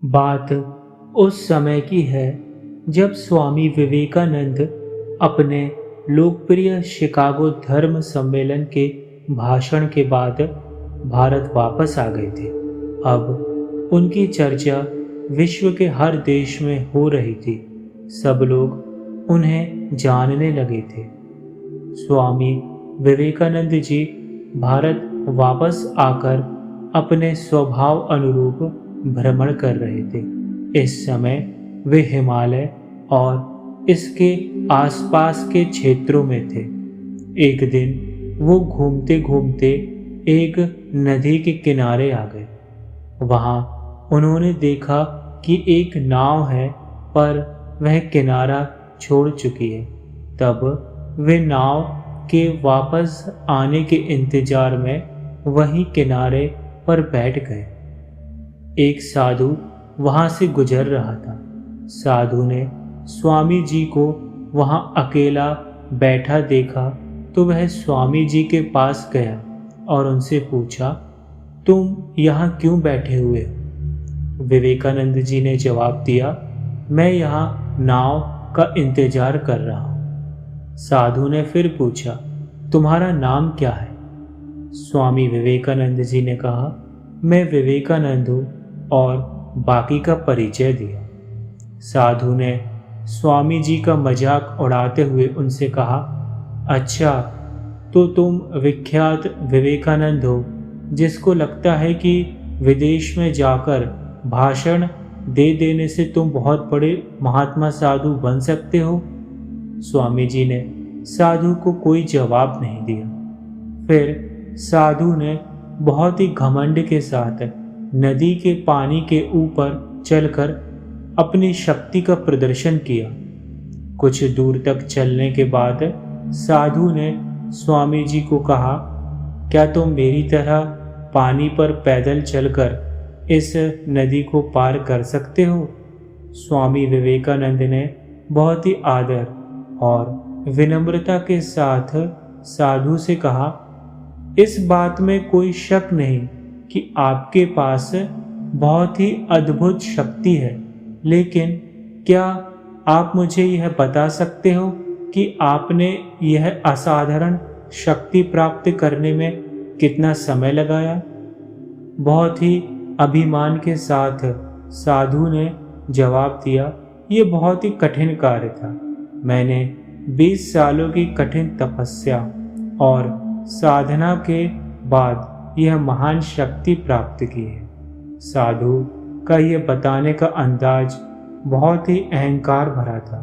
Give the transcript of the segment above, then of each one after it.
बात उस समय की है जब स्वामी विवेकानंद अपने लोकप्रिय शिकागो धर्म सम्मेलन के भाषण के बाद भारत वापस आ गए थे। अब उनकी चर्चा विश्व के हर देश में हो रही थी। सब लोग उन्हें जानने लगे थे। स्वामी विवेकानंद जी भारत वापस आकर अपने स्वभाव अनुरूप भ्रमण कर रहे थे। इस समय वे हिमालय और इसके आसपास के क्षेत्रों में थे। एक दिन वो घूमते घूमते एक नदी के किनारे आ गए। वहाँ उन्होंने देखा कि एक नाव है, पर वह किनारा छोड़ चुकी है। तब वे नाव के वापस आने के इंतजार में वहीं किनारे पर बैठ गए। एक साधु वहां से गुजर रहा था। साधु ने स्वामी जी को वहां अकेला बैठा देखा तो वह स्वामी जी के पास गया और उनसे पूछा, तुम यहाँ क्यों बैठे हुए हो? विवेकानंद जी ने जवाब दिया, मैं यहाँ नाव का इंतजार कर रहा हूँ। साधु ने फिर पूछा, तुम्हारा नाम क्या है? स्वामी विवेकानंद जी ने कहा, मैं विवेकानंद हूँ, और बाकी का परिचय दिया। साधु ने स्वामी जी का मजाक उड़ाते हुए उनसे कहा, अच्छा, तो तुम विख्यात विवेकानंद हो, जिसको लगता है कि विदेश में जाकर भाषण दे देने से तुम बहुत बड़े महात्मा साधु बन सकते हो। स्वामी जी ने साधु को कोई जवाब नहीं दिया। फिर साधु ने बहुत ही घमंड के साथ नदी के पानी के ऊपर चलकर अपनी शक्ति का प्रदर्शन किया। कुछ दूर तक चलने के बाद साधु ने स्वामी जी को कहा, क्या तुम मेरी तरह पानी पर पैदल चलकर इस नदी को पार कर सकते हो? स्वामी विवेकानंद ने बहुत ही आदर और विनम्रता के साथ साधु से कहा, इस बात में कोई शक नहीं कि आपके पास बहुत ही अद्भुत शक्ति है, लेकिन क्या आप मुझे यह बता सकते हो कि आपने यह असाधारण शक्ति प्राप्त करने में कितना समय लगाया? बहुत ही अभिमान के साथ साधु ने जवाब दिया, ये बहुत ही कठिन कार्य था। मैंने 20 सालों की कठिन तपस्या और साधना के बाद यह महान शक्ति प्राप्त की है। साधु का यह बताने का अंदाज बहुत ही अहंकार भरा था।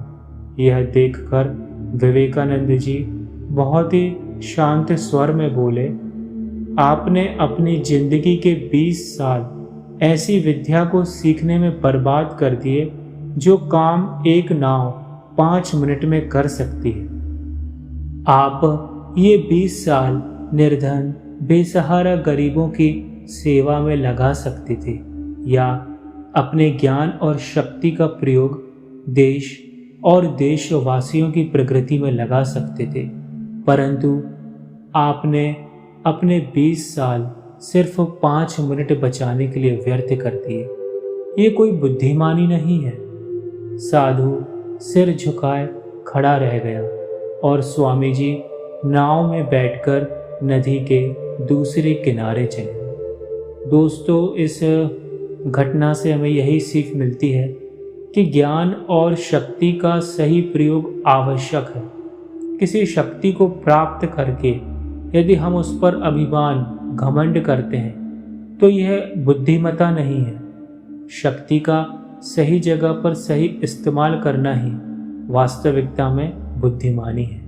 यह देखकर विवेकानंद जी बहुत ही शांत स्वर में बोले, आपने अपनी जिंदगी के 20 साल ऐसी विद्या को सीखने में बर्बाद कर दिए जो काम एक नाव 5 मिनट में कर सकती है। आप ये 20 साल निर्धन बेसहारा गरीबों की सेवा में लगा सकते थे, या अपने ज्ञान और शक्ति का प्रयोग देश और देशवासियों की प्रगति में लगा सकते थे, परंतु आपने अपने 20 साल सिर्फ 5 मिनट बचाने के लिए व्यर्थ कर दिए। ये कोई बुद्धिमानी नहीं है। साधु सिर झुकाए खड़ा रह गया और स्वामी जी नाव में बैठकर नदी के दूसरे किनारे चले। दोस्तों, इस घटना से हमें यही सीख मिलती है कि ज्ञान और शक्ति का सही प्रयोग आवश्यक है। किसी शक्ति को प्राप्त करके यदि हम उस पर अभिमान घमंड करते हैं तो यह बुद्धिमता नहीं है। शक्ति का सही जगह पर सही इस्तेमाल करना ही वास्तविकता में बुद्धिमानी है।